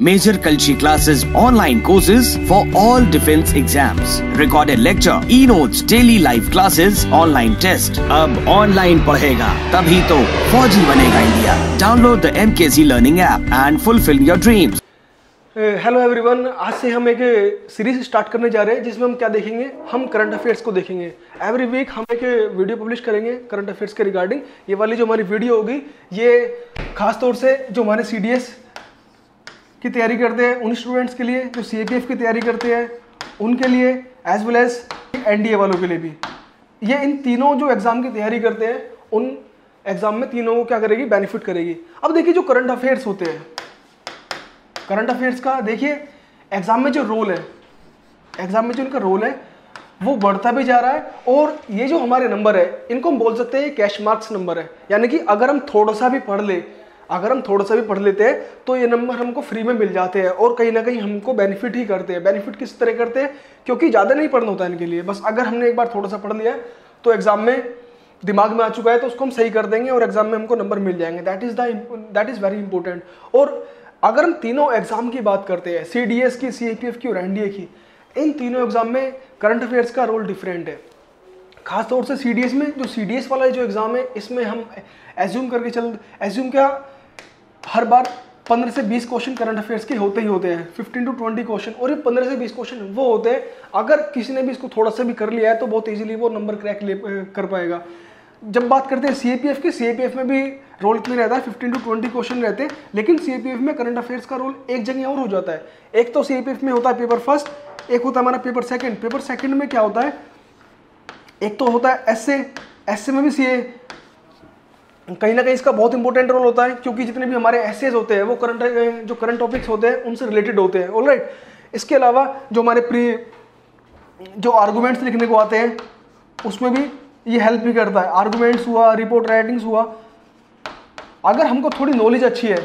Major Culture classes, online courses for all defense exams, recorded lecture, e-notes, daily live classes, online test. अब online पढ़ेगा तभी तो फौजी बनेगा India. Download the MKC Learning app and fulfill your dreams. Hello everyone, आज से हम एक सीरीज स्टार्ट करने जा रहे हैं जिसमें हम क्या देखेंगे, हम करंट अफेयर्स को देखेंगे. एवरी वीक हम एक वीडियो पब्लिश करेंगे करंट अफेयर्स के रिगार्डिंग. ये वाली जो हमारी वीडियो होगी ये खास तौर से जो हमारे CDS की तैयारी करते हैं उन स्टूडेंट्स के लिए, जो CAPF की तैयारी करते हैं उनके लिए, एज वेल एज NDA वालों के लिए भी. ये इन तीनों जो एग्ज़ाम की तैयारी करते हैं उन एग्ज़ाम में तीनों को क्या करेगी, बेनिफिट करेगी. अब देखिए जो करंट अफेयर्स होते हैं, करंट अफेयर्स का देखिए एग्ज़ाम में जो रोल है, एग्ज़ाम में जो इनका रोल है वो बढ़ता भी जा रहा है. और ये जो हमारे नंबर है इनको हम बोल सकते हैं कैश मार्क्स नंबर है. यानी कि अगर हम थोड़ा सा भी पढ़ लेते हैं तो ये नंबर हमको फ्री में मिल जाते हैं और कहीं ना कहीं हमको बेनिफिट ही करते हैं. बेनिफिट किस तरह करते हैं, क्योंकि ज़्यादा नहीं पढ़ना होता है इनके लिए. बस अगर हमने एक बार थोड़ा सा पढ़ लिया तो एग्जाम में दिमाग में आ चुका है तो उसको हम सही कर देंगे और एग्जाम में हमको नंबर मिल जाएंगे. That is very important. और अगर हम तीनों एग्जाम की बात करते हैं, CDS की, CAPF की और NDA की, इन तीनों एग्जाम में करंट अफेयर्स का रोल डिफरेंट है. खास तौर से CDS में, जो CDS वाला जो एग्जाम है इसमें हम एज्यूम क्या, हर बार 15 से 20 क्वेश्चन करंट अफेयर्स के होते ही होते हैं, 15 to 20 क्वेश्चन. और ये 15 से 20 क्वेश्चन वो होते हैं, अगर किसी ने भी इसको थोड़ा सा भी कर लिया है तो बहुत इजीली वो नंबर क्रैक कर पाएगा. जब बात करते हैं CAPF की, CAPF में भी रोल कितना रहता है, 15 to 20 क्वेश्चन रहते हैं. लेकिन CAPF में करंट अफेयर्स का रोल एक जगह और हो जाता है. एक तो CAPF में होता है पेपर फर्स्ट, एक होता है हमारा पेपर सेकंड. पेपर सेकंड में क्या होता है, एक तो होता है एस्से में भी कहीं ना कहीं इसका बहुत इंपॉर्टेंट रोल होता है, क्योंकि जितने भी हमारे एसेज होते हैं वो करंट टॉपिक्स होते हैं उनसे रिलेटेड होते हैं. ऑलराइट. इसके अलावा जो हमारे जो आर्गूमेंट्स लिखने को आते हैं उसमें भी ये हेल्प भी करता है. आर्गूमेंट्स हुआ, रिपोर्ट राइटिंग्स हुआ. अगर हमको थोड़ी नॉलेज अच्छी है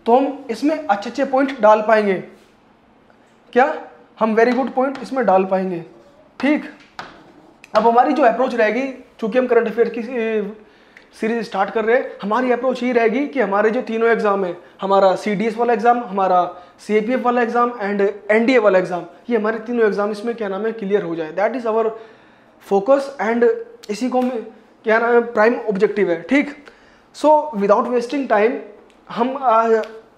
तो हम इसमें अच्छे पॉइंट डाल पाएंगे. क्या हम वेरी गुड पॉइंट इसमें डाल पाएंगे. ठीक. अब हमारी जो अप्रोच रहेगी, चूंकि हम करंट अफेयर की सीरीज स्टार्ट कर रहे हैं, हमारी अप्रोच ये रहेगी कि हमारे जो तीनों एग्जाम है, हमारा CDS वाला एग्जाम, हमारा CAPF वाला एग्जाम एंड NDA वाला एग्जाम, ये हमारे तीनों एग्जाम इसमें क्या नाम है, क्लियर हो जाए. That is our focus and इसी को क्या नाम है, प्राइम ऑब्जेक्टिव है. ठीक. सो विदाउट वेस्टिंग टाइम हम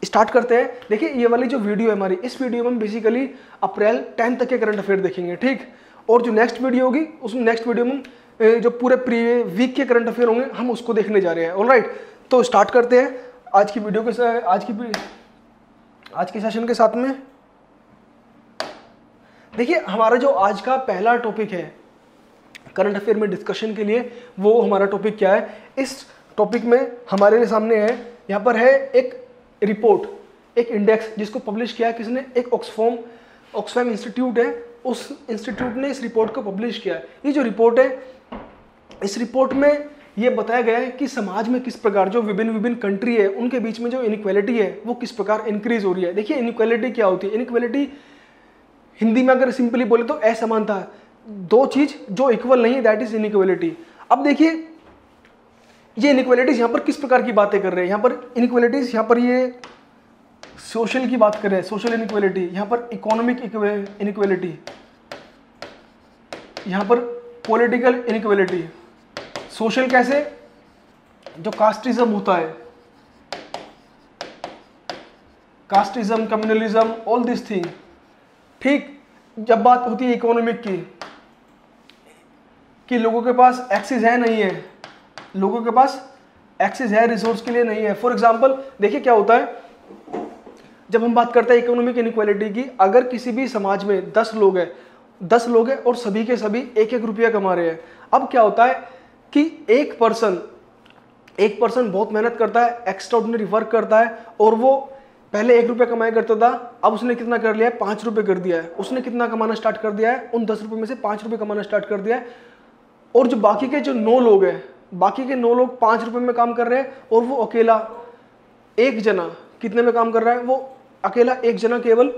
स्टार्ट करते हैं. देखिए ये वाली जो वीडियो है हमारी, इस वीडियो में हम बेसिकली अप्रैल 10 तक के करंट अफेयर देखेंगे. ठीक. और जो नेक्स्ट वीडियो होगी उसमें नेक्स्ट वीडियो में जो पूरे वीक के करंट अफेयर होंगे हम उसको देखने जा रहे हैं. ऑलराइट. तो स्टार्ट करते हैं आज की वीडियो के साथ, आज के सेशन के साथ में. देखिए हमारा जो आज का पहला टॉपिक है करंट अफेयर में डिस्कशन के लिए, वो हमारा टॉपिक क्या है. इस टॉपिक में हमारे सामने है, यहाँ पर है एक रिपोर्ट, एक इंडेक्स जिसको पब्लिश किया है किसने, एक ऑक्सफैम इंस्टीट्यूट है, उस इंस्टीट्यूट ने इस रिपोर्ट को पब्लिश किया है. ये जो रिपोर्ट है, इस रिपोर्ट में ये बताया गया है कि समाज में किस प्रकार जो विभिन्न कंट्री है उनके बीच में जो इनइक्वालिटी है वो किस प्रकार इंक्रीज हो रही है. देखिए इनइक्वालिटी क्या होती है, इनइक्वालिटी हिंदी में अगर सिंपली बोले तो असमानता. दो चीज जो इक्वल नहीं है, दैट इज इनइक्वालिटी. अब देखिए ये इनइक्वालिटीज यहाँ पर किस प्रकार की बातें कर रहे हैं. यहाँ पर इनइक्वालिटीज, यहाँ पर ये सोशल की बात कर रहे हैं, सोशल इनइक्वालिटी. यहाँ पर इकोनॉमिक इनइक्वालिटी, यहाँ पर पॉलिटिकल इनइक्वालिटी. सोशल कैसे, जो कास्टिज्म होता है, casteism, communalism, all this thing. ठीक. जब बात होती है इकोनॉमिक की, कि लोगों के पास एक्सेस है नहीं है, लोगों के पास एक्सेस है रिसोर्स के लिए नहीं है. फॉर एग्जांपल देखिए क्या होता है, जब हम बात करते हैं इकोनॉमिक इनइक्वालिटी की, अगर किसी भी समाज में 10 लोग हैं और सभी के सभी 1-1 रुपया कमा रहे हैं. अब क्या होता है कि एक पर्सन बहुत मेहनत करता है, एक्स्ट्राऑर्डिनरी वर्क करता है, और वो पहले 1 रुपया कमाया करता था, अब उसने कितना कर लिया है, 5 रुपये कर दिया है. उसने कितना कमाना स्टार्ट कर दिया है, उन 10 रुपये में से 5 रुपये कमाना स्टार्ट कर दिया है. और जो बाकी के जो 9 लोग हैं, बाकी के 9 लोग 5 रुपये में काम कर रहे हैं, और वो अकेला एक जना कितने में काम कर रहा है, वो अकेला एक जना केवल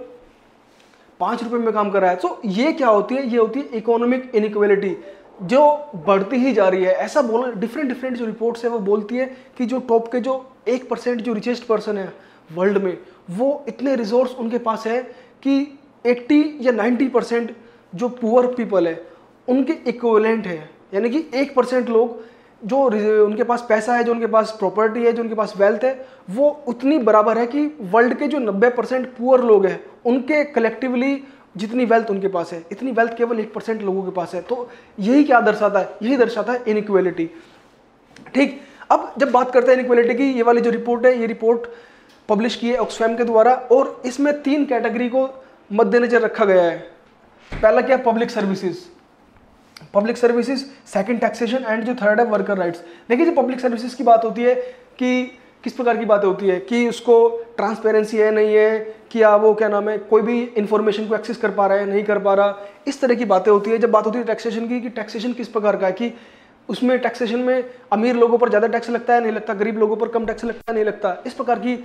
5 रुपये में काम कर रहा है. तो ये क्या होती है, ये होती है इकोनॉमिक इनइक्वालिटी, जो बढ़ती ही जा रही है. ऐसा बोल डिफरेंट जो रिपोर्ट्स है वो बोलती है कि जो टॉप के जो 1% जो रिचेस्ट पर्सन है वर्ल्ड में, वो इतने रिसोर्स उनके पास है कि 80 या 90% जो पुअर पीपल है उनके इक्विवेलेंट है, यानी कि 1% लोग जो उनके पास पैसा है, जो उनके पास प्रॉपर्टी है, जो उनके पास वेल्थ है, वो उतनी बराबर है कि वर्ल्ड के जो 90% पुअर लोग हैं उनके कलेक्टिवली जितनी वेल्थ उनके पास है, इतनी वेल्थ केवल 1% लोगों के पास है। तो यही क्या दर्शाता है? यही दर्शाता है इनइक्वालिटी। ठीक, अब जब बात करते हैं इनइक्वालिटी की, ये वाली जो रिपोर्ट है, ये रिपोर्ट पब्लिश की है ऑक्सफैम के द्वारा, और इसमें 3 कैटेगरी को मद्देनजर रखा गया है। पहला क्या? Public services, public services, second taxation, and जो थर्ड है वर्कर राइट्स। देखिए, जो पब्लिक सर्विसेज की बात होती है कि किस प्रकार की बातें होती है कि उसको ट्रांसपेरेंसी है नहीं है, क्या वो क्या नाम है कोई भी इंफॉर्मेशन को एक्सेस कर पा रहा है नहीं कर पा रहा, इस तरह की बातें होती है। जब बात होती है टैक्सेशन की, कि टैक्सेशन किस प्रकार का है, कि उसमें टैक्सेशन में अमीर लोगों पर ज़्यादा टैक्स लगता है नहीं लगता, गरीब लोगों पर कम टैक्स लगता है नहीं लगता, इस प्रकार की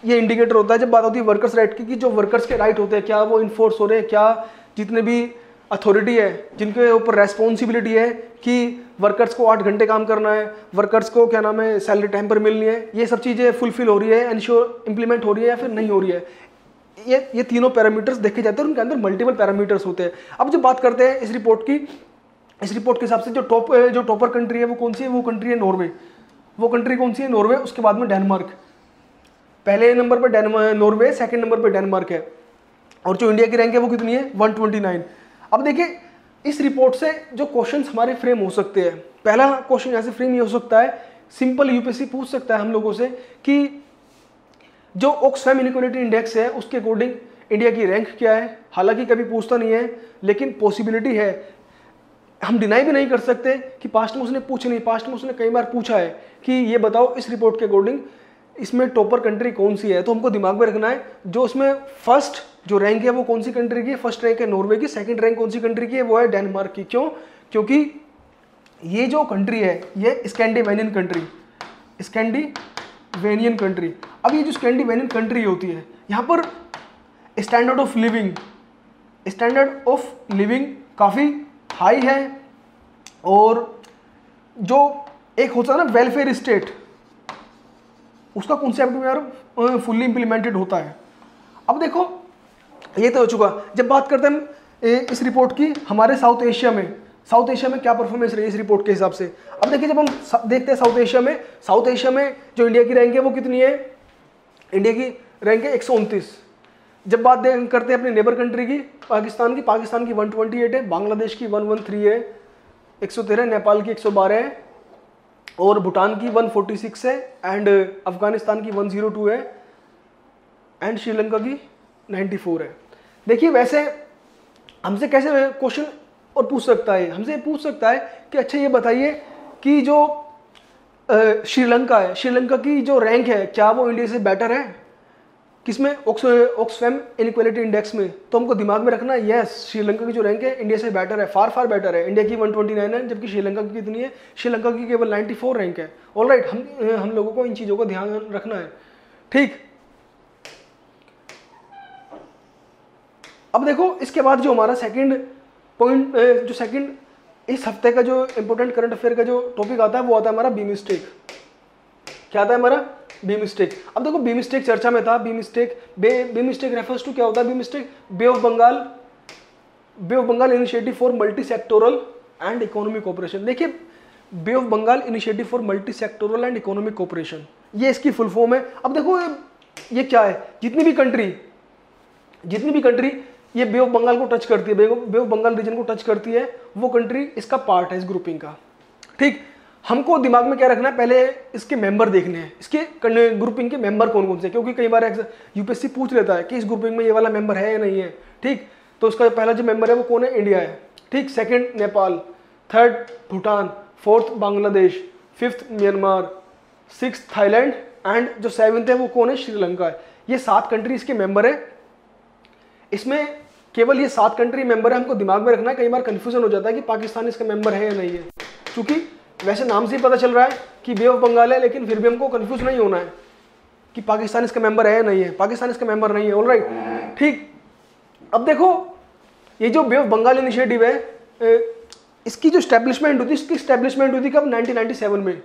ये इंडिकेटर होता है। जब बात होती है वर्कर्स राइट की, कि जो वर्कर्स के राइट होते हैं क्या वो इन्फोर्स हो रहे हैं, क्या जितने भी अथॉरिटी है जिनके ऊपर रेस्पॉन्सिबिलिटी है कि वर्कर्स को 8 घंटे काम करना है, वर्कर्स को क्या नाम है सैलरी टाइम पर मिलनी है, ये सब चीज़ें फुलफिल हो रही है, एंश्योर इंप्लीमेंट हो रही है या फिर नहीं हो रही है। ये तीनों पैरामीटर्स देखे जाते हैं, उनके अंदर मल्टीपल पैरामीटर्स होते हैं। अब जब बात करते हैं इस रिपोर्ट की, इस रिपोर्ट के हिसाब से जो टॉपर कंट्री है वो कौन सी है? वो कंट्री है नॉर्वे। वो कंट्री कौन सी है? नॉर्वे। उसके बाद में डेनमार्क, पहले नंबर पर नॉर्वे, सेकंड नंबर पर डेनमार्क है। और जो इंडिया की रैंक है वो कितनी है? 129। अब देखिए, इस रिपोर्ट से जो क्वेश्चंस हमारे फ्रेम हो सकते हैं, पहला क्वेश्चन ऐसे फ्रेम ये हो सकता है, सिंपल यूपीएससी पूछ सकता है हम लोगों से कि जो ऑक्सफैम इनइक्वालिटी इंडेक्स है उसके अकॉर्डिंग इंडिया की रैंक क्या है। हालांकि कभी पूछता नहीं है, लेकिन पॉसिबिलिटी है। हम डिनाई भी नहीं कर सकते कि पास्ट में उसने पूछे नहीं, पास्ट में उसने कई बार पूछा है कि ये बताओ इस रिपोर्ट के अकॉर्डिंग इसमें टॉपर कंट्री कौन सी है। तो हमको दिमाग में रखना है जो उसमें फर्स्ट जो रैंक है वो कौन सी कंट्री की है? फर्स्ट रैंक है नॉर्वे की। सेकंड रैंक कौन सी कंट्री की है? वो है डेनमार्क की। क्यों? क्योंकि ये जो कंट्री है ये स्कैंडिनेवियन कंट्री, स्कैंडिनेवियन कंट्री। अब ये जो स्कैंडिनेवियन कंट्री होती है, यहाँ पर स्टैंडर्ड ऑफ लिविंग काफ़ी हाई है, और जो एक होता है ना वेलफेयर स्टेट, उसका कॉन्सेप्ट भी यार फुल्ली इंप्लीमेंटेड होता है। अब देखो, ये तो हो चुका। जब बात करते हैं हम इस रिपोर्ट की, हमारे साउथ एशिया में क्या परफॉर्मेंस रही इस रिपोर्ट के हिसाब से। अब देखिए, जब हम देखते हैं साउथ एशिया में जो इंडिया की रैंक है वो कितनी है? इंडिया की रैंक है 129। जब बात करते हैं अपनी नेबर कंट्री की, पाकिस्तान की 128 है, बांग्लादेश की 113 है, 113, नेपाल की 112 है, और भूटान की 146 है, एंड अफगानिस्तान की 102 है, एंड श्रीलंका की 94 है। देखिए, वैसे हमसे कैसे क्वेश्चन और पूछ सकता है? हमसे पूछ सकता है कि अच्छा ये बताइए कि जो श्रीलंका है, श्रीलंका की जो रैंक है क्या वो इंडिया से बेटर है? किसमें? ऑक्सफैम इनइक्वालिटी इंडेक्स में। तो हमको दिमाग में रखना है, यस, श्रीलंका की जो रैंक है इंडिया से बेटर है, फार बेटर है। इंडिया की 129 है, जबकि श्रीलंका की कितनी है? श्रीलंका की केवल 94 रैंक है। ऑलराइट, हम लोगों को इन चीज़ों को ध्यान रखना है। ठीक, अब देखो, इसके बाद जो हमारा सेकंड पॉइंट, जो सेकंड इस हफ्ते का जो इंपॉर्टेंट करंट अफेयर का जो टॉपिक आता है वो आता है हमारा बी मिस्टेक। क्या आता है हमारा? Be mistake. अब देखो, बी मिस्टेक चर्चा में था। बी मिस्टेक रेफर्स टू क्या होता है? BIMSTEC bay of Bengal initiative for multi sectoral and economic cooperation. देखिए, bay of Bengal initiative for multi sectoral and economic cooperation, ये इसकी फुल फॉर्म है। अब देखो, ये क्या है? जितनी भी कंट्री ये बे ऑफ बंगाल को टच करती है, बे ऑफ बंगाल रीजन को टच करती है, वो कंट्री इसका पार्ट है, इस ग्रुपिंग का। ठीक, हमको दिमाग में क्या रखना है? पहले इसके मेंबर देखने हैं, इसके ग्रुपिंग के मेंबर कौन कौन से, क्योंकि कई बार यूपीएससी पूछ लेता है कि इस ग्रुपिंग में ये वाला मेंबर है या नहीं है। ठीक, तो उसका पहला जो मेंबर है वो कौन है? इंडिया है। ठीक, second Nepal, third Bhutan, fourth Bangladesh, fifth Myanmar, six Thailand, and जो सेवंथ है वो कौन है? श्रीलंका है। ये 7 कंट्री इसके मेंबर है। इसमें केवल ये 7 कंट्री मेंबर है, हमको दिमाग में रखना है। कई बार कंफ्यूजन हो जाता है कि पाकिस्तान इसका मेंबर है या नहीं है, क्योंकि वैसे नाम से ही पता चल रहा है कि बे ऑफ बंगाल है, लेकिन फिर भी हमको कंफ्यूज नहीं होना है कि पाकिस्तान इसका मेंबर है या नहीं है। पाकिस्तान इसका मेंबर नहीं है। ऑलराइट, ठीक। अब देखो, ये जो बे ऑफ बंगाल इनिशिएटिव है, इसकी जो स्टैब्लिशमेंट हुई थी, इसकी स्टैब्लिशमेंट हुई थी कब? 1997 में।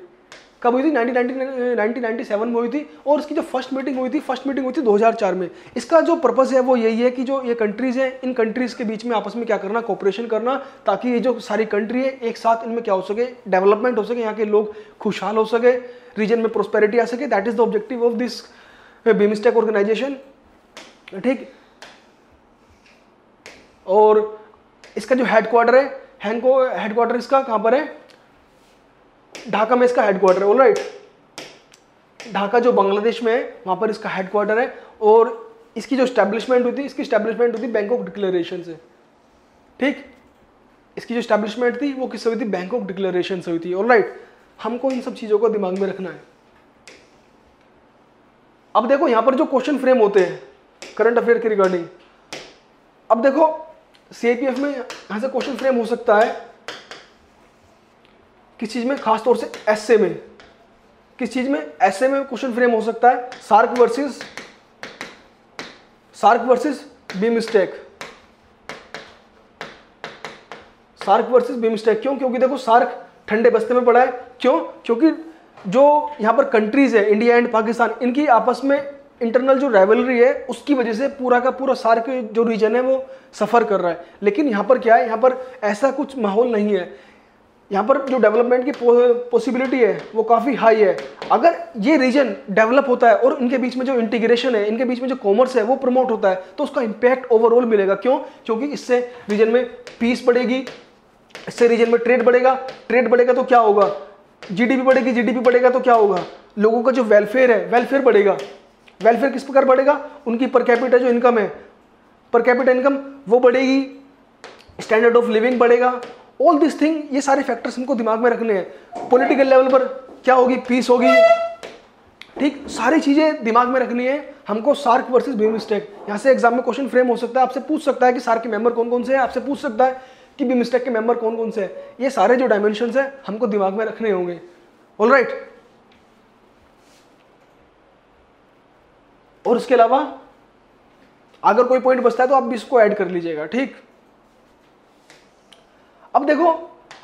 कब हुई थी? 1997 में हुई थी। और इसकी जो फर्स्ट मीटिंग हुई थी 2004 में। इसका जो पर्पस है वो यही है कि जो ये कंट्रीज़ हैं, इन कंट्रीज़ के बीच में आपस में क्या करना, कोऑपरेशन करना, ताकि ये जो सारी कंट्री है एक साथ इनमें क्या हो सके, डेवलपमेंट हो सके, यहाँ के लोग खुशहाल हो सके, रीजन में प्रोस्पेरिटी आ सके। That is the objective of this BIMSTEC organisation. ठीक, और इसका जो हेडक्वार्टर है, हेडक्वार्टर इसका कहाँ पर है? ढाका में इसका हेडक्वार्टर है। ऑलराइट, ढाका जो बांग्लादेश में है वहाँ पर इसका हेडक्वार्टर है। और इसकी जो स्टैब्लिशमेंट हुई थी, इसकी स्टैब्लिशमेंट हुई थी बैंकॉक डिक्लेरेशन से। ठीक, इसकी जो स्टैब्लिशमेंट थी वो किससे हुई थी? बैंकॉक डिक्लेरेशन से हुई थी। ऑलराइट, हमको इन सब चीज़ों को दिमाग में रखना है। अब देखो यहाँ पर जो क्वेश्चन फ्रेम होते हैं करंट अफेयर के रिगार्डिंग, अब देखो सीआईपीएफ में यहाँ से क्वेश्चन फ्रेम हो सकता है किस चीज़ में, खासतौर से एसए में। किस चीज़ में? एसए में क्वेश्चन फ्रेम हो सकता है SAARC versus BIMSTEC. SAARC versus BIMSTEC क्यों? क्योंकि देखो सार्क ठंडे बस्ते में पड़ा है। क्यों? क्योंकि जो यहाँ पर कंट्रीज है, इंडिया एंड पाकिस्तान, इनकी आपस में इंटरनल जो राइवलरी है उसकी वजह से पूरा का पूरा सार्क जो रीजन है वो सफ़र कर रहा है। लेकिन यहाँ पर क्या है, यहाँ पर ऐसा कुछ माहौल नहीं है। यहाँ पर जो डेवलपमेंट की पॉसिबिलिटी है वो काफ़ी हाई है। अगर ये रीजन डेवलप होता है और इनके बीच में जो इंटीग्रेशन है, इनके बीच में जो कॉमर्स है वो प्रमोट होता है, तो उसका इम्पैक्ट ओवरऑल मिलेगा। क्यों? क्योंकि इससे रीजन में पीस बढ़ेगी, इससे रीजन में ट्रेड बढ़ेगा। ट्रेड बढ़ेगा तो क्या होगा? जीडीपी बढ़ेगी। जीडीपी बढ़ेगा तो क्या होगा? लोगों का जो वेलफेयर है, वेलफेयर बढ़ेगा। वेलफेयर किस प्रकार बढ़ेगा? उनकी पर कैपिटा जो इनकम है, पर कैपिटा इनकम वो बढ़ेगी, स्टैंडर्ड ऑफ लिविंग बढ़ेगा। ऑल दिस थिंग, ये सारे फैक्टर्स हमको दिमाग में रखने हैं। पॉलिटिकल लेवल पर क्या होगी? पीस होगी। ठीक, सारी चीजें दिमाग में रखनी है हमको। सार्क वर्सेस बिमस्टेक, यहाँ से एग्जाम में क्वेश्चन फ्रेम हो सकता है। आपसे पूछ सकता है कि सार्क के मेंबर कौन कौन से हैं, आपसे पूछ सकता है कि बिमस्टेक के मेंबर कौन कौन से हैं। ये सारे जो डायमेंशंस है हमको दिमाग में रखने होंगे। ऑलराइट, और उसके अलावा अगर कोई पॉइंट बचता है तो आप भी इसको ऐड कर लीजिएगा। ठीक, अब देखो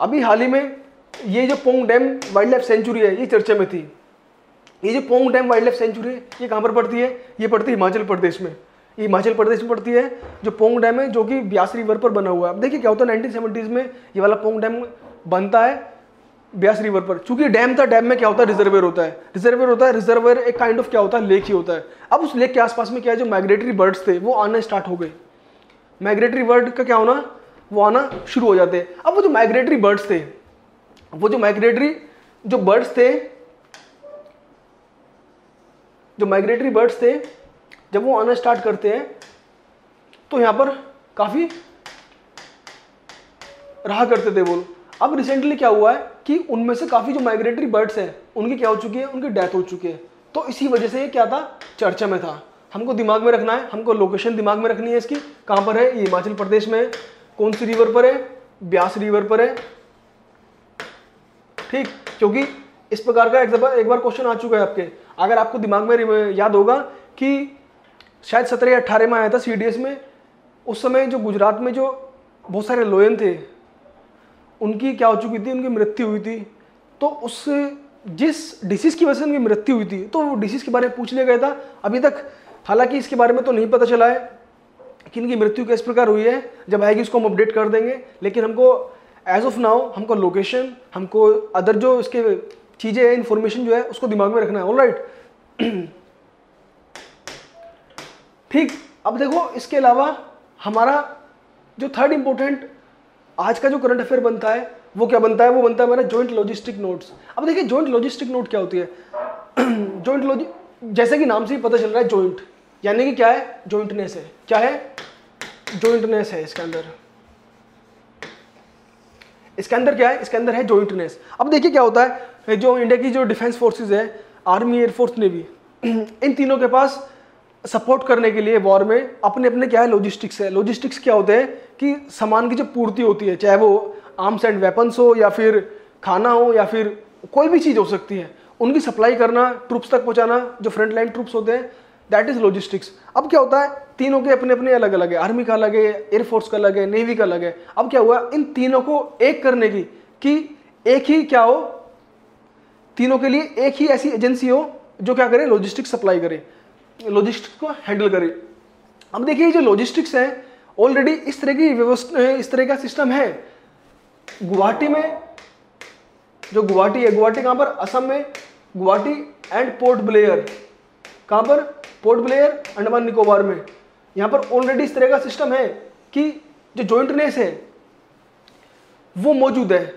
अभी हाल ही में ये जो Pong dam wild life sanctuary है ये चर्चा में थी। ये जो Pong dam wild life sanctuary है ये कहाँ पर पड़ती है? ये पड़ती है हिमाचल प्रदेश में। ये हिमाचल प्रदेश में पड़ती है जो पोंग डैम है, जो कि ब्यास रिवर पर बना हुआ है। अब देखिए क्या होता है, 1970s में ये वाला पोंग डैम बनता है ब्यास रिवर पर। चूंकि डैम था, डैम में क्या होता है? रिजर्वेयर होता है। रिजर्वेयर एक काइंड ऑफ क्या होता है? लेक ही होता है। अब उस लेक के आसपास में क्या है, जो माइग्रेटरी बर्ड्स थे वो आना स्टार्ट हो गए। माइग्रेटरी बर्ड का क्या होना, वो आना शुरू हो जाते हैं। अब वो जो माइग्रेटरी बर्ड्स थे, जब वो आना स्टार्ट करते हैं तो यहाँ पर काफ़ी रहा करते थे वो। अब रिसेंटली क्या हुआ है कि उनमें से काफ़ी जो माइग्रेटरी बर्ड्स हैं उनकी क्या हो चुकी है, उनकी डेथ हो चुकी है। तो इसी वजह से ये क्या था, चर्चा में था। हमको दिमाग में रखना है, हमको लोकेशन दिमाग में रखनी है इसकी, कहाँ पर है, ये हिमाचल प्रदेश में है। कौन सी रिवर पर है, ब्यास रिवर पर है। ठीक, क्योंकि इस प्रकार का एक बार क्वेश्चन आ चुका है आपके, अगर आपको दिमाग में याद होगा कि शायद 17 या 18 में आया था सीडीएस में। उस समय जो गुजरात में जो बहुत सारे लोयन थे उनकी क्या हो चुकी थी, उनकी मृत्यु हुई थी। तो उस जिस डिसीज़ की वजह से उनकी मृत्यु हुई थी तो वो डिसीज़ के बारे में पूछने गया था। अभी तक हालांकि इसके बारे में तो नहीं पता चला है कि इनकी मृत्यु किस प्रकार हुई है। जब आएगी उसको हम अपडेट कर देंगे। लेकिन हमको एज ऑफ नाउ हमको लोकेशन, हमको अदर जो इसके चीज़ें हैं, इन्फॉर्मेशन जो है उसको दिमाग में रखना है। ऑलराइट, ठीक। अब देखो इसके अलावा हमारा जो थर्ड इंपॉर्टेंट आज का जो करंट अफेयर बनता है वो क्या बनता है, वो बनता है हमारा जॉइंट लॉजिस्टिक नोट्स। अब देखिए जॉइंट लॉजिस्टिक नोट क्या होती है। जैसे कि नाम से ही पता चल रहा है, जॉइंट यानी कि क्या है, जॉइंटनेस है। क्या है, जॉइंटनेस है इसके अंदर। इसके अंदर क्या है, इसके अंदर है जॉइंटनेस। अब देखिए क्या होता है, जो इंडिया की जो डिफेंस फोर्सेज है, आर्मी, एयरफोर्स, नेवी, इन तीनों के पास सपोर्ट करने के लिए वॉर में अपने अपने क्या है, लॉजिस्टिक्स है। लॉजिस्टिक्स क्या होते हैं कि सामान की जो पूर्ति होती है, चाहे वो आर्म्स एंड वेपन्स हो या फिर खाना हो या फिर कोई भी चीज़ हो सकती है, उनकी सप्लाई करना, ट्रूप्स तक पहुंचाना, जो फ्रंट लाइन ट्रूप्स होते हैं, दैट इज लॉजिस्टिक्स। अब क्या होता है, तीनों के अपने अपने अलग अलग है, आर्मी का अलग है, एयरफोर्स का अलग है, नेवी का अलग है। अब क्या हुआ, इन तीनों को एक करने की कि एक ही क्या हो, तीनों के लिए एक ही ऐसी एजेंसी हो जो क्या करे, लॉजिस्टिक्स सप्लाई करे, लॉजिस्टिक्स को हैंडल करे। अब देखिए जो लॉजिस्टिक्स है ऑलरेडी इस तरह की व्यवस्था, इस तरह का सिस्टम है गुवाहाटी में। जो गुवाहाटी है, गुवाहाटी कहाँ पर, असम में, गुवाहाटी एंड पोर्ट ब्लेयर, कहाँ पर, पोर्ट ब्लेयर अंडमान निकोबार में। यहाँ पर ऑलरेडी इस तरह का सिस्टम है कि जो जॉइंटनेस है वो मौजूद है।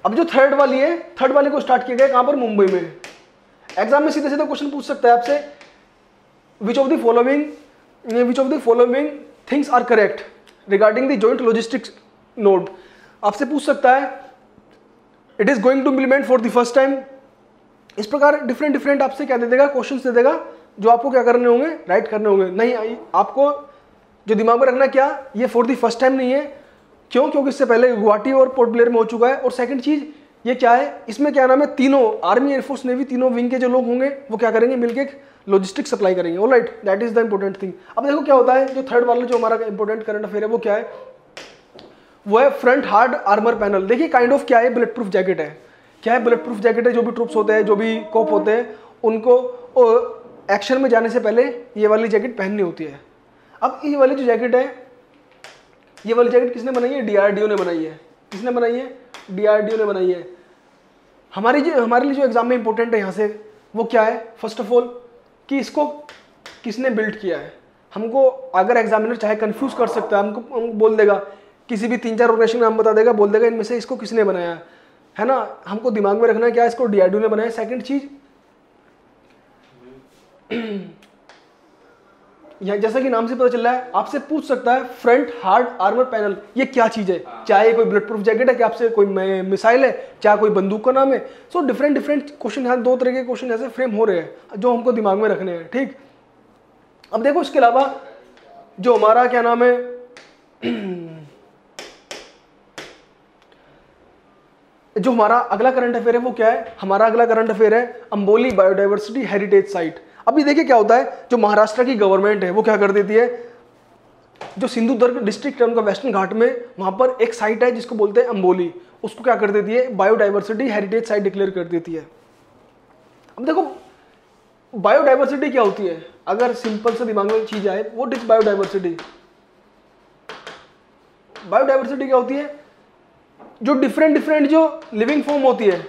अब जो थर्ड वाली है, थर्ड वाली को स्टार्ट किया गया कहाँ पर, मुंबई में। एग्जाम में सीधे सीधे क्वेश्चन पूछ सकता है आपसे, which of the following things are correct regarding the joint logistics node. आपसे पूछ सकता है it is going to implement for the first time. इस प्रकार डिफरेंट आपसे क्या दे देगा, क्वेश्चन दे देगा, जो आपको क्या करने होंगे, राइट करने होंगे। नहीं, आपको जो दिमाग में रखना क्या, ये फॉर द फर्स्ट टाइम नहीं है। क्यों? क्योंकि इससे पहले गुवाहाटी और पोर्ट ब्लेयर में हो चुका है। और सेकंड चीज ये क्या है, इसमें क्या नाम है, तीनों आर्मी, एयरफोर्स, नेवी, तीनों विंग के जो लोग होंगे वो क्या करेंगे, मिलकर लॉजिस्टिक्स सप्लाई करेंगे। Alright, that is the important thing. अब देखो क्या होता है, जो थर्ड वाला जो हमारा इंपॉर्टेंट करंट अफेयर है वो क्या है, वो है फ्रंट हार्ड आर्मर पैनल। देखिए काइंड ऑफ क्या है, बुलेट प्रूफ जैकेट है। क्या है, बुलेट प्रूफ जैकेट है। जो भी ट्रूप्स होते हैं, जो भी कोप होते हैं, उनको एक्शन में जाने से पहले ये वाली जैकेट पहननी होती है। अब ये वाली जो जैकेट है, ये वाली जैकेट किसने बनाई है, डीआरडीओ ने बनाई है। किसने बनाई है, डीआरडीओ ने बनाई है। हमारे लिए जो एग्जाम में इंपॉर्टेंट है यहाँ से, वो क्या है, फर्स्ट ऑफ ऑल कि इसको किसने बिल्ड किया है। हमको अगर एग्जामिनर चाहे कंफ्यूज कर सकता है, हमको बोल देगा, किसी भी 3-4 ऑर्गेनाइजेशन का नाम बता देगा, बोल देगा इनमें से इसको किसने बनाया है ना। हमको दिमाग में रखना क्या है, इसको डीआरडीओ ने बनाया। सेकंड चीज जैसा कि नाम से पता चल रहा है, आपसे पूछ सकता है फ्रंट हार्ड आर्मर पैनल ये क्या चीज है। चाहे कोई बुलेट प्रूफ जैकेट है, क्या आपसे कोई मिसाइल है, चाहे कोई बंदूक का नाम है। सो डिफरेंट क्वेश्चन यहाँ 2 तरह के क्वेश्चन ऐसे फ्रेम हो रहे हैं जो हमको दिमाग में रखने हैं। ठीक, अब देखो इसके अलावा जो हमारा क्या नाम है, जो हमारा अगला करंट अफेयर है वो क्या है, हमारा अगला करंट अफेयर है अंबोली बायोडाइवर्सिटी हेरिटेज साइट। अभी देखिए क्या होता है, जो महाराष्ट्र की गवर्नमेंट है वो क्या कर देती है, जो सिंधुदुर्ग डिस्ट्रिक्ट है उनका वेस्टर्न घाट में, वहां पर एक साइट है जिसको बोलते हैं अंबोली, उसको क्या कर देती है, बायोडाइवर्सिटी हेरिटेज साइट डिक्लेयर कर देती है। अब देखो बायोडाइवर्सिटी क्या होती है, अगर सिंपल से दिमाग में चीज आए, व्हाट इज बायोडाइवर्सिटी। बायोडाइवर्सिटी क्या होती है, जो डिफरेंट जो लिविंग फॉर्म होती है,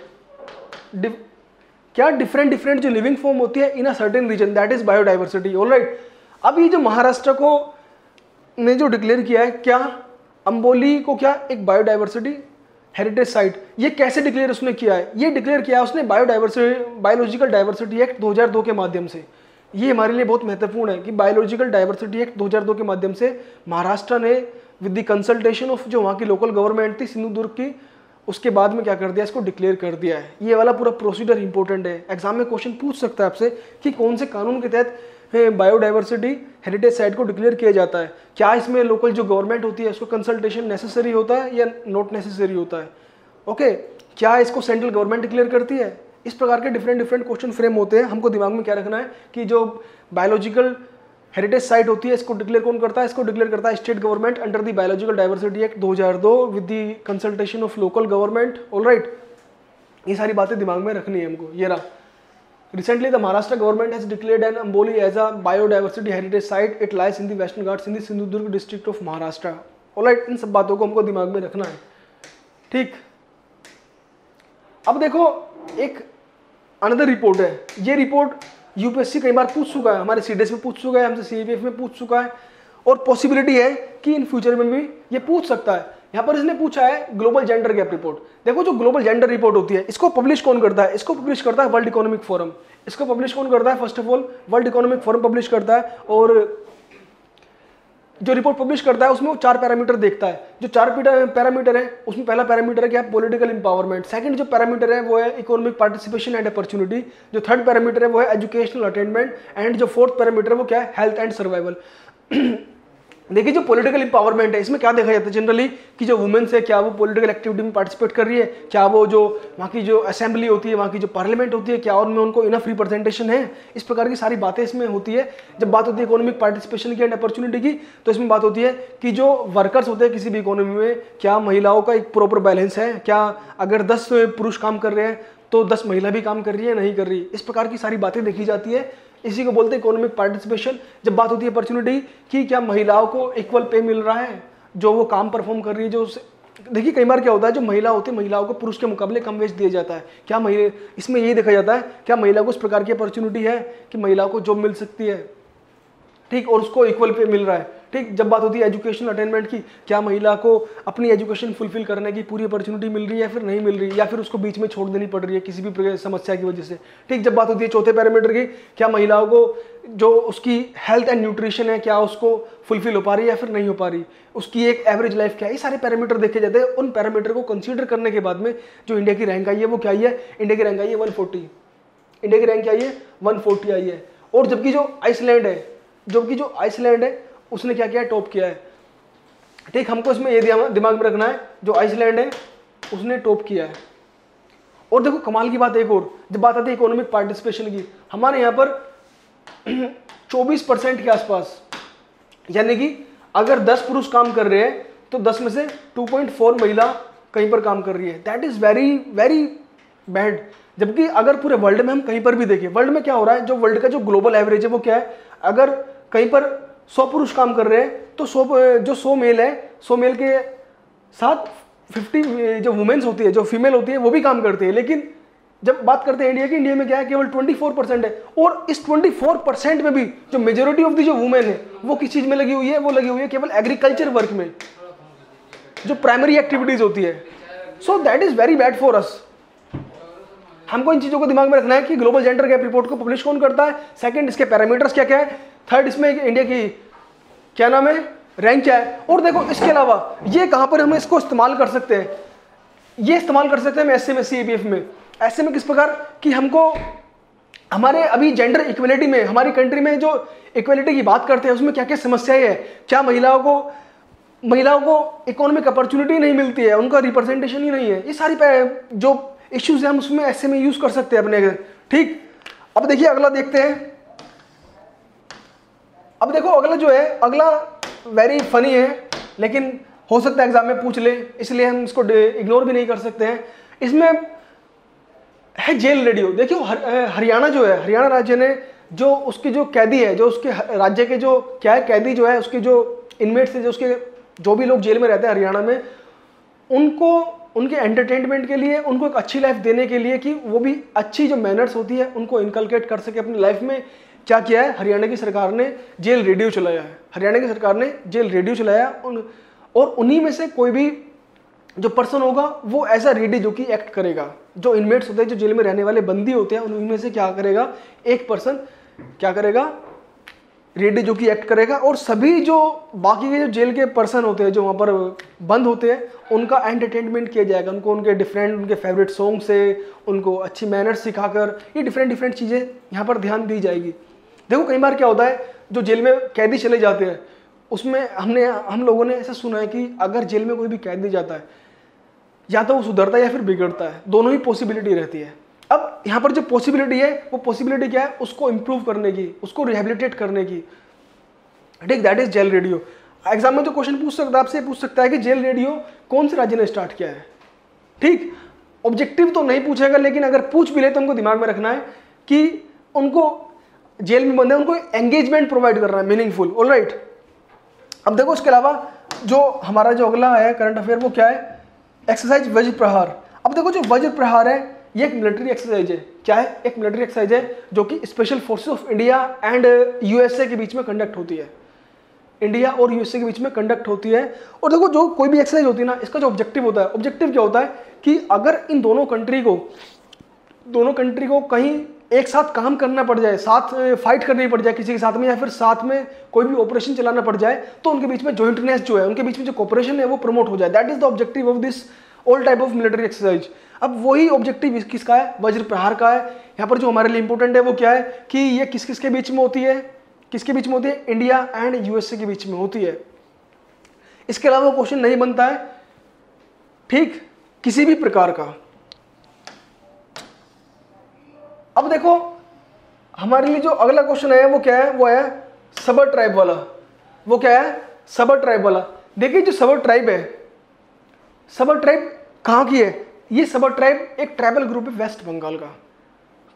क्या डिफरेंट जो लिविंग फॉर्म होती है in a certain region, that is biodiversity. Alright, अब ये जो महाराष्ट्र को ने जो डिक्लेयर किया है, क्या अंबोली को क्या एक बायोडाइवर्सिटी हेरिटेज साइट, ये कैसे डिक्लेयर उसने किया है, ये डिक्लेयर किया उसने बायोलॉजिकल डाइवर्सिटी एक्ट 2002 के माध्यम से। ये हमारे लिए बहुत महत्वपूर्ण है कि बायोलॉजिकल डाइवर्सिटी एक्ट 2002 के माध्यम से महाराष्ट्र ने विद द कंसल्टेशन ऑफ जो वहाँ की लोकल गवर्नमेंट थी सिंधुदुर्ग की, उसके बाद में क्या कर दिया, इसको डिक्लेयर कर दिया है। ये वाला पूरा प्रोसीजर इंपॉर्टेंट है, एग्जाम में क्वेश्चन पूछ सकता है आपसे कि कौन से कानून के तहत बायोडाइवर्सिटी हेरिटेज साइट को डिक्लेयर किया जाता है। क्या इसमें लोकल जो गवर्नमेंट होती है उसको कंसल्टेशन नेसेसरी होता है या नॉट नेसेसरी होता है। ओके, क्या इसको सेंट्रल गवर्नमेंट डिक्लेयर करती है। इस प्रकार के डिफरेंट क्वेश्चन फ्रेम होते हैं। हमको दिमाग में क्या रखना है कि जो बायोलॉजिकल हेरिटेज साइट होती है इसको डिक्लेयर कौन करता है, इसको डिक्लेयर करता है state government under the biological diversity act 2002 with the consultation of local government. Alright, ये सारी बातें दिमाग में रखनी है हमको। ये रहा, recently the Maharashtra government has declared an Amboli as a biodiversity heritage site, it lies in the western Ghats in the Sindhudurg district of Maharashtra. Alright, इन सब बातों को हमको दिमाग में रखना है। ठीक, अब देखो एक अनदर रिपोर्ट है, ये रिपोर्ट यूपीएससी कई बार पूछ चुका है, हमारे सीडीएस में पूछ चुका है, हमसे सीपीएफ में पूछ चुका है, और पॉसिबिलिटी है कि इन फ्यूचर में भी ये पूछ सकता है। यहाँ पर इसने पूछा है ग्लोबल जेंडर गैप रिपोर्ट। देखो जो ग्लोबल जेंडर रिपोर्ट होती है इसको पब्लिश कौन करता है, इसको पब्लिश करता है वर्ल्ड इकोनॉमिक फोरम। इसको पब्लिश कौन करता है, first of all world economic forum publish करता है। और जो रिपोर्ट पब्लिश करता है उसमें वो 4 पैरामीटर देखता है। जो 4 पैरामीटर है उसमें पहला पैरामीटर है क्या, पॉलिटिकल इंपावरमेंट। सेकंड जो पैरामीटर है वो है इकोनॉमिक पार्टिसिपेशन एंड अपॉर्चुनिटी। जो थर्ड पैरामीटर है वो है एजुकेशनल अटेनमेंट। एंड जो फोर्थ पैरामीटर है वो क्या है, हेल्थ एंड सर्वाइवल। देखिए जो पॉलिटिकल इंपावरमेंट है इसमें क्या देखा जाता है जनरली कि जो वुमेन्स है क्या वो पॉलिटिकल एक्टिविटी में पार्टिसिपेट कर रही है, क्या वो जो वहाँ की जो असेंबली होती है, वहाँ की जो पार्लियामेंट होती है, क्या उनमें उनको इनफ रिप्रेजेंटेशन है। इस प्रकार की सारी बातें इसमें होती है। जब बात होती है इकोनॉमिक पार्टिसिपेशन की एंड अपॉर्चुनिटी की, तो इसमें बात होती है कि जो वर्कर्स होते हैं किसी भी इकोनॉमी में, क्या महिलाओं का एक प्रॉपर बैलेंस है, क्या अगर 10 पुरुष काम कर रहे हैं तो 10 महिला भी काम कर रही है, नहीं कर रही। इस प्रकार की सारी बातें देखी जाती है। इसी को बोलते हैं इकोनॉमिक पार्टिसिपेशन। जब बात होती है अपॉर्चुनिटी की, क्या महिलाओं को इक्वल पे मिल रहा है जो वो काम परफॉर्म कर रही है, जो देखिए कई बार क्या होता है, जो महिला होती है महिलाओं को पुरुष के मुकाबले कम वेज दिया जाता है। क्या महिला, इसमें ये देखा जाता है क्या महिला को उस प्रकार की अपॉर्चुनिटी है कि महिलाओं को जॉब मिल सकती है, ठीक, और उसको इक्वल पे मिल रहा है, ठीक। जब बात होती है एजुकेशनल अटेनमेंट की, क्या महिला को अपनी एजुकेशन फुलफिल करने की पूरी अपॉर्चुनिटी मिल रही है या फिर नहीं मिल रही, या फिर उसको बीच में छोड़ देनी पड़ रही है किसी भी समस्या की वजह से, ठीक। जब बात होती है चौथे पैरामीटर की, क्या महिलाओं को जो उसकी हेल्थ एंड न्यूट्रिशन है क्या उसको फुलफिल हो पा रही है या फिर नहीं हो पा रही, उसकी एक एवरेज लाइफ क्या है, ये सारे पैरामीटर देखे जाते हैं। उन पैरामीटर को कंसीडर करने के बाद में जो इंडिया की रैंक आई है वो क्या आई है, इंडिया की रैंक आई है 140, इंडिया की रैंक क्या आई है 140 आई है। और जबकि जो आइसलैंड है उसने क्या किया है, टॉप किया है, ठीक। हमको इसमें ये दिमाग में रखना है, जो आइसलैंड है उसने टॉप किया है। और देखो कमाल की बात एक और, जब बात आती है इकोनॉमिक पार्टिसिपेशन की, हमारे यहाँ पर 24% के आसपास, यानी कि अगर 10 पुरुष काम कर रहे हैं तो 10 में से 2.4 महिला कहीं पर काम कर रही है। That is very very bad. जबकि अगर पूरे वर्ल्ड में हम कहीं पर भी देखें, वर्ल्ड में क्या हो रहा है, जो वर्ल्ड का जो ग्लोबल एवरेज है वो क्या है, अगर कहीं पर 100 पुरुष काम कर रहे हैं तो 100 मेल है, 100 मेल के साथ 50 जो वुमेन्स होती है, जो फीमेल होती है वो भी काम करती है। लेकिन जब बात करते हैं इंडिया की, इंडिया में क्या है, केवल 24% है। और इस 24% में भी जो मेजोरिटी ऑफ दी जो वुमेन है वो किस चीज में लगी हुई है, वो लगी हुई है केवल एग्रीकल्चर वर्क में, जो प्राइमरी एक्टिविटीज होती है। So that is very bad for us. हमको इन चीजों को दिमाग में रखना है कि ग्लोबल जेंडर गैप रिपोर्ट को पब्लिश कौन करता है, सेकंड इसके पैरामीटर्स क्या क्या है, थर्ड इसमें इंडिया की क्या नाम है, रैंक क्या है। और देखो इसके अलावा ये कहां पर हम इसको इस्तेमाल कर सकते हैं, ये इस्तेमाल कर सकते हैं हम एसएमएससी एबीएफ में। ऐसे में किस प्रकार कि हमको हमारे अभी जेंडर इक्वलिटी में, हमारी कंट्री में जो इक्वलिटी की बात करते हैं उसमें क्या क्या समस्याएं है, क्या महिलाओं को इकोनॉमिक अपॉर्चुनिटी नहीं मिलती है, उनका रिप्रेजेंटेशन ही नहीं है, ये सारी जो इश्यूज है हम उसमें ऐसे में यूज कर सकते हैं अपने, ठीक। अब देखिए अगला देखते हैं। अब देखो अगला जो है, अगला वेरी फनी है, लेकिन हो सकता है एग्जाम में पूछ ले, इसलिए हम इसको इग्नोर भी नहीं कर सकते हैं। इसमें है जेल रेडियो। देखियो हरियाणा जो है, हरियाणा राज्य ने जो उसकी जो कैदी है, जो उसके राज्य के जो क्या है कैदी जो है, उसके जो इनमेट्स है, जो उसके जो भी लोग जेल में रहते हैं हरियाणा में, उनको उनके एंटरटेनमेंट के लिए, उनको एक अच्छी लाइफ देने के लिए कि वो भी अच्छी जो मैनर्स होती है उनको इनकलकेट कर सके अपनी लाइफ में, क्या किया है हरियाणा की सरकार ने, जेल रेडियो चलाया है। हरियाणा की सरकार ने जेल रेडियो चलाया और उन्हीं में से कोई भी जो पर्सन होगा वो ऐसा रेडियो जो कि एक्ट करेगा, जो इनमेट्स होते हैं, जो जेल में रहने वाले बंदी होते हैं, उन्हीं में से क्या करेगा, एक पर्सन क्या करेगा, रेडियो जो कि एक्ट करेगा। और सभी जो बाकी के जो जेल के पर्सन होते हैं, जो वहाँ पर बंद होते हैं, उनका एंटरटेनमेंट किया जाएगा, उनको उनके उनके फेवरेट सॉन्ग से, उनको अच्छी मैनर्स सिखाकर, ये डिफरेंट चीज़ें यहाँ पर ध्यान दी जाएगी। देखो कई बार क्या होता है, जो जेल में कैदी चले जाते हैं उसमें हम लोगों ने ऐसा सुना है कि अगर जेल में कोई भी कैदी जाता है, या तो वो सुधरता है या फिर बिगड़ता है, दोनों ही पॉसिबिलिटी रहती है। अब यहाँ पर जो पॉसिबिलिटी है वो पॉसिबिलिटी क्या है, उसको इंप्रूव करने की, उसको रिहेबिलिटेट करने की, ठीक। That is jail radio. Exam में जो क्वेश्चन पूछ सकता है, आपसे पूछ सकता है कि जेल रेडियो कौन से राज्य ने स्टार्ट किया है, ठीक। ऑब्जेक्टिव तो नहीं पूछेगा, लेकिन अगर पूछ भी ले तो हमको दिमाग में रखना है कि उनको जेल में बंद है, उनको एंगेजमेंट प्रोवाइड करना है, मीनिंगफुल। ऑलराइट। अब देखो इसके अलावा जो हमारा जो अगला है करंट अफेयर, वो क्या है, एक्सरसाइज वज्र प्रहार। अब देखो जो वज्र प्रहार है ये एक मिलिट्री एक्सरसाइज है। क्या है, एक मिलिट्री एक्सरसाइज है जो कि special forces of India and USA के बीच में कंडक्ट होती है, इंडिया और यूएसए के बीच में कंडक्ट होती है। और देखो जो कोई भी एक्सरसाइज होती है ना, इसका जो ऑब्जेक्टिव होता है, ऑब्जेक्टिव क्या होता है कि अगर इन दोनों कंट्री को कहीं एक साथ काम करना पड़ जाए, साथ फाइट करनी पड़ जाए किसी के साथ में, या फिर साथ में कोई भी ऑपरेशन चलाना पड़ जाए, तो उनके बीच में जॉइंटनेस जो है, उनके बीच में जो कोऑपरेशन है वो प्रमोट हो जाए। That is the objective of this all type of military exercise. अब वही ऑब्जेक्टिव किसका है, वज्र प्रहार का है। यहाँ पर जो हमारे लिए इंपॉर्टेंट है वो क्या है कि ये किस किस के बीच में होती है, किसके बीच में होती है, इंडिया एंड यूएसए के बीच में होती है। इसके अलावा क्वेश्चन नहीं बनता है, ठीक, किसी भी प्रकार का। अब देखो हमारे लिए जो अगला क्वेश्चन है वो क्या है, वो है सबर ट्राइब वाला। वो क्या है, सबर ट्राइब वाला। देखिए जो सबर ट्राइब है, सबर ट्राइब कहाँ की है, ये सब ट्राइब एक ट्राइबल ग्रुप है वेस्ट बंगाल का।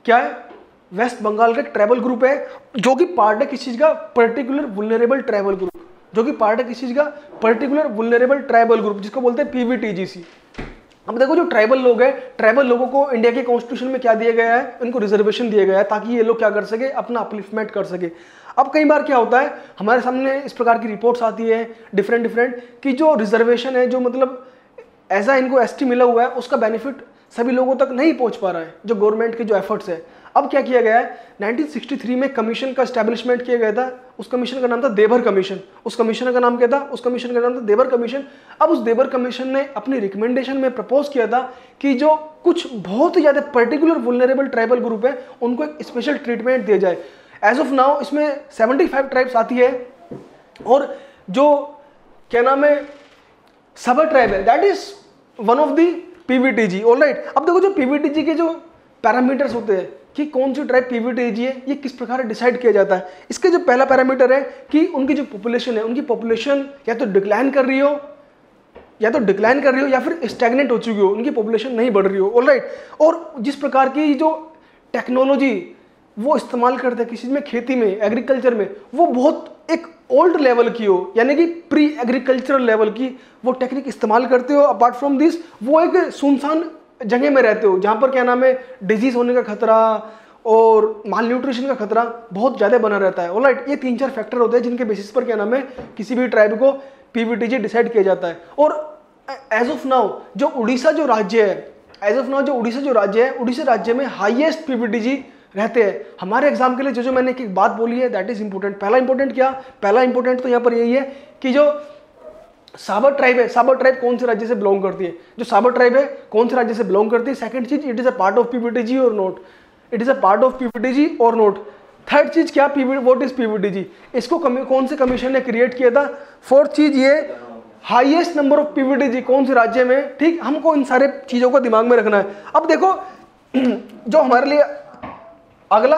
क्या है? वेस्ट बंगाल का एक ट्राइबल ग्रुप है जो कि पार्ट है किस चीज का? पर्टिकुलर वुलनरेबल ट्राइबल ग्रुप, जो कि पार्ट है किस चीज का? पर्टिकुलर वुलनरेबल ट्राइबल ग्रुप, जिसको बोलते हैं पीवीटीजीसी। अब देखो जो ट्राइबल लोग हैं, ट्राइबल लोगों को इंडिया के कॉन्स्टिट्यूशन में क्या दिया गया है? इनको रिजर्वेशन दिया गया है ताकि ये लोग क्या कर सके? अपना अपलिफ्टमेंट कर सके। अब कई बार क्या होता है, हमारे सामने इस प्रकार की रिपोर्ट्स आती है डिफरेंट कि जो रिजर्वेशन है, जो मतलब ऐसा इनको एसटी मिला हुआ है, उसका बेनिफिट सभी लोगों तक नहीं पहुंच पा रहा है, जो गवर्नमेंट के जो एफर्ट्स है। अब क्या किया गया है, 1963 में कमीशन का एस्टेब्लिशमेंट किया गया था। उस कमीशन का नाम था देवर कमीशन। उस कमीशन का नाम क्या था? उस कमीशन का नाम था देवर कमीशन। अब उस देवर कमीशन ने अपनी रिकमेंडेशन में प्रपोज किया था कि जो कुछ बहुत ही ज्यादा पर्टिकुलर वुलनरेबल ट्राइबल ग्रुप है, उनको एक स्पेशल ट्रीटमेंट दिया जाए। एज ऑफ नाउ इसमें 75 ट्राइब्स आती है, और जो क्या नाम है, सबर ट्राइब है, that is one of the PVTG. Alright, अब देखो जो पीवीटीजी के जो पैरामीटर्स होते हैं कि कौन सी ट्राइब पीवीटीजी है, ये किस प्रकार डिसाइड किया जाता है। इसके जो पहला पैरामीटर है कि उनकी जो पॉपुलेशन है, उनकी पॉपुलेशन या तो डिक्लाइन कर रही हो या फिर स्टैग्नेंट हो चुकी हो, उनकी पॉपुलेशन नहीं बढ़ रही हो। ऑलराइट, और जिस प्रकार की जो टेक्नोलॉजी वो इस्तेमाल करते हैं किसी में, खेती में, एग्रीकल्चर में, वो बहुत एक ओल्ड लेवल की हो, यानी कि प्री एग्रीकल्चरल लेवल की वो टेक्निक इस्तेमाल करते हो। अपार्ट फ्रॉम दिस वो एक सुनसान जगह में रहते हो जहां पर क्या नाम है, डिजीज होने का खतरा और माल न्यूट्रिशन का खतरा बहुत ज्यादा बना रहता है। ऑलराइट, ये 3-4 फैक्टर होते हैं जिनके बेसिस पर क्या नाम है, किसी भी ट्राइब को पीवीटीजी डिसाइड किया जाता है। और एज ऑफ नाउ जो उड़ीसा जो राज्य है, उड़ीसा राज्य में हाईएस्ट पीवीटीजी रहते हैं। हमारे एग्जाम के लिए जो मैंने एक बात बोली है, दैट इज इंपॉर्टेंट। पहला इंपॉर्टेंट तो यहाँ पर यही है कि जो साबर ट्राइब है, साबर ट्राइब कौन से राज्य से बिलोंग करती है, जो साबर ट्राइब है कौन से राज्य से बिलोंग करती है। सेकंड चीज, it is a part of PVTG or not, it is a part of PVTG or not. Third चीज क्या, व्हाट इज पीवीटीजी, इसको कौन से कमीशन ने क्रिएट किया था। फोर्थ चीज ये हाईएस्ट नंबर ऑफ पीवीटीजी कौन से राज्य में। ठीक, हमको इन सारे चीजों को दिमाग में रखना है। अब देखो जो हमारे लिए अगला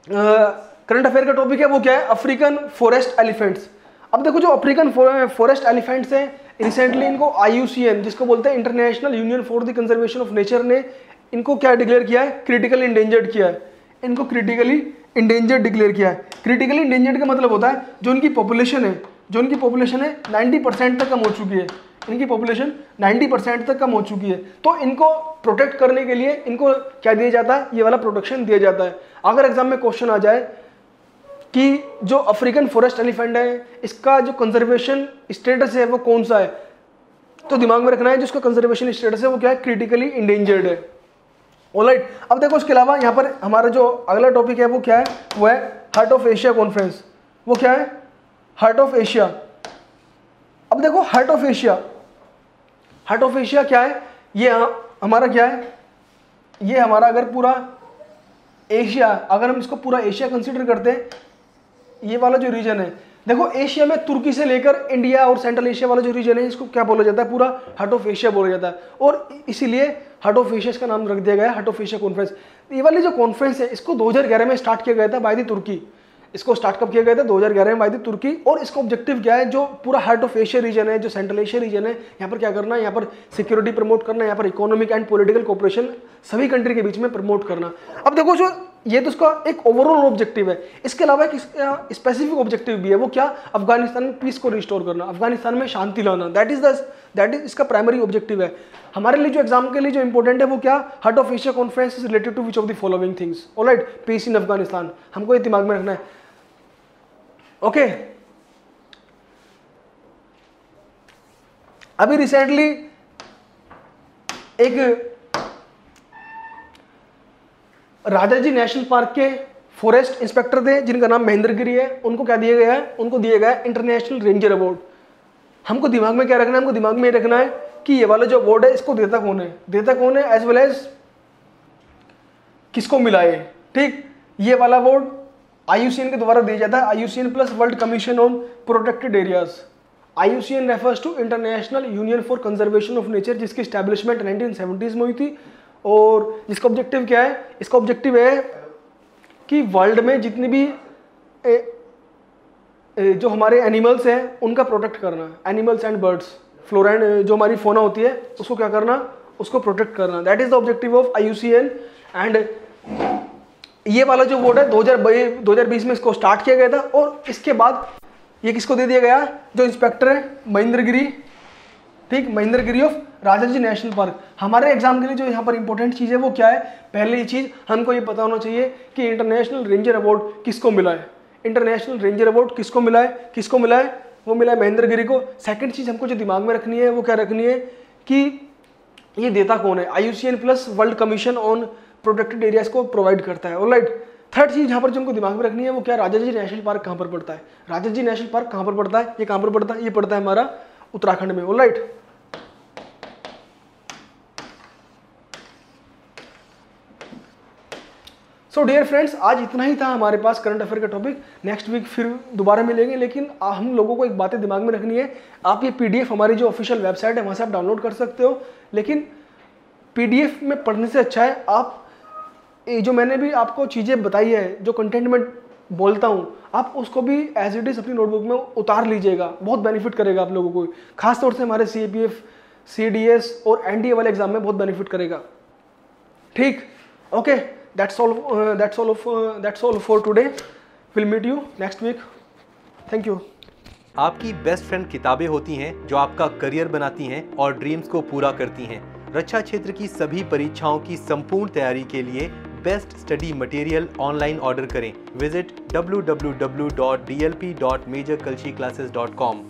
करंट अफेयर का टॉपिक है वो क्या है, अफ्रीकन फॉरेस्ट एलिफेंट्स। अब देखो जो अफ्रीकन फॉरेस्ट एलिफेंट्स हैं, रिसेंटली इनको IUCN, जिसको बोलते हैं international union for the conservation of nature, ने इनको क्या डिक्लेयर किया है, क्रिटिकली इंडेंजर्ड किया है। इनको क्रिटिकली इंडेंजर्ड डिक्लेयर किया है। क्रिटिकली इंडेंजर्ड का मतलब होता है जो उनकी पॉपुलेशन है 90% तक कम हो चुकी है, इनकी पॉपुलेशन 90% तक कम हो चुकी है। तो इनको प्रोटेक्ट करने के लिए इनको क्या दिया जाता है, ये वाला प्रोटेक्शन दिया जाता है। अगर एग्जाम में क्वेश्चन आ जाए कि जो अफ्रीकन फॉरेस्ट एलिफेंट है, इसका जो कंजर्वेशन स्टेटस है वो कौन सा है, तो दिमाग में रखना है जिसका कंजर्वेशन स्टेटस है वो क्या है, क्रिटिकली इंडेंजर्ड है। ऑलराइट, अब देखो इसके अलावा यहाँ पर हमारा जो अगला टॉपिक है वो क्या है, वो है हार्ट ऑफ एशिया कॉन्फ्रेंस। वो क्या है, हार्ट ऑफ एशिया। अब देखो हार्ट ऑफ एशिया क्या है, ये हमारा क्या है, ये हमारा अगर पूरा एशिया, अगर हम इसको पूरा एशिया कंसीडर करते हैं, ये वाला जो रीजन है, देखो एशिया में तुर्की से लेकर इंडिया और सेंट्रल एशिया वाला जो रीजन है, इसको क्या बोला जाता है, पूरा हार्ट ऑफ एशिया बोला जाता है। और इसीलिए हार्ट ऑफ एशिया का नाम रख दिया गया है हार्ट ऑफ एशिया कॉन्फ्रेंस। ये वाली जो कॉन्फ्रेंस है इसको 2011 में स्टार्ट किया गया था बाय द तुर्की। इसको स्टार्ट कब किया गया था, 2011 में बाय द तुर्की। और इसका ऑब्जेक्टिव क्या है, जो पूरा हार्ट ऑफ एशिया रीजन है, जो सेंट्रल एशिया रीजन है, यहाँ पर क्या करना है, यहाँ पर सिक्योरिटी प्रमोट करना, यहाँ पर इकोनॉमिक एंड पॉलिटिकल कोऑपरेशन सभी कंट्री के बीच में प्रमोट करना। अब देखो जो ये तो उसका एक ओवरऑल ऑब्जेक्टिव है, इसके अलावा एक स्पेसिफिक ऑब्जेक्टिव भी है, वो क्या, अफगानिस्तान में पीस को रिस्टोर करना, अफगानिस्तान में शांति लाना। दैट इज इसका प्राइमरी ऑब्जेक्टिव है। हमारे लिए जो एग्जाम के लिए जो इंपॉर्टेंट है वो क्या, heart of Asia conference is related to which of the following things. Alright, peace in Afghanistan, हमको ये दिमाग में रखना है। ओके, अभी रिसेंटली एक राजाजी नेशनल पार्क के फॉरेस्ट इंस्पेक्टर थे जिनका नाम महेंद्र गिरी है, उनको क्या दिया गया है, उनको दिया गया है इंटरनेशनल रेंजर अवार्ड। हमको दिमाग में क्या रखना है, हमको दिमाग में रखना है कि ये वाला जो अवार्ड है इसको देता कौन है, एज वेल एज किसको मिला है। ठीक, ये वाला अवार्ड IUCN के द्वारा दिया जाता है, IUCN plus world commission on protected areas. IUCN refers to international union for conservation of nature, जिसकी स्टैब्लिशमेंट 1970s में हुई थी। और इसका ऑब्जेक्टिव क्या है, इसका ऑब्जेक्टिव है कि वर्ल्ड में जितनी भी जो हमारे एनिमल्स हैं उनका प्रोटेक्ट करना, animals and birds, flora and जो हमारी फोना होती है उसको क्या करना, उसको प्रोटेक्ट करना। That is the objective of IUCN। And ये वाला जो बोर्ड है 2020 में इसको स्टार्ट किया गया था, और इसके बाद ये किसको दे दिया गया, जो इंस्पेक्टर है महेंद्र गिरी, ठीक, महेंद्र गिरी ऑफ राजाजी नेशनल पार्क। हमारे एग्जाम के लिए जो यहाँ पर इंपॉर्टेंट चीज़ है वो क्या है, पहली चीज़ हमको ये पता होना चाहिए कि इंटरनेशनल रेंजर अवार्ड किसको मिला है। इंटरनेशनल रेंजर अवार्ड किसको मिला है, किसको मिला है, वो मिला है महेंद्र गिरी को। सेकंड चीज़ हमको जो दिमाग में रखनी है वो क्या रखनी है कि ये देता कौन है, IUCN plus world commission on protected areas को प्रोवाइड करता है। ऑलराइट, थर्ड चीज़ यहाँ पर जो हमको दिमाग में रखनी है वो क्या, राजाजी नेशनल पार्क कहाँ पर पड़ता है। राजाजी नेशनल पार्क कहाँ पर पड़ता है, ये कहाँ पर पड़ता है, ये पड़ता है हमारा उत्तराखंड में। ऑलराइट, सो डियर फ्रेंड्स, आज इतना ही था हमारे पास करंट अफेयर का टॉपिक। नेक्स्ट वीक फिर दोबारा मिलेंगे, लेकिन हम लोगों को एक बातें दिमाग में रखनी है। आप ये PDF हमारी जो ऑफिशियल वेबसाइट है वहाँ से आप डाउनलोड कर सकते हो, लेकिन PDF में पढ़ने से अच्छा है आप ये जो मैंने भी आपको चीज़ें बताई है, जो कंटेंट में बोलता हूँ, आप उसको भी एज इट इज़ अपनी नोटबुक में उतार लीजिएगा, बहुत बेनिफिट करेगा आप लोगों को। खासतौर से हमारे CAPF, CDS और NDA वाले एग्जाम में बहुत बेनिफिट करेगा। ठीक, okay, that's all for today. We'll meet you next week. Thank you. आपकी बेस्ट फ्रेंड किताबें होती हैं जो आपका करियर बनाती हैं और ड्रीम्स को पूरा करती हैं। रक्षा क्षेत्र की सभी परीक्षाओं की संपूर्ण तैयारी के लिए best study material online order करें। Visit www.dlp.majorkulshiclasses.com।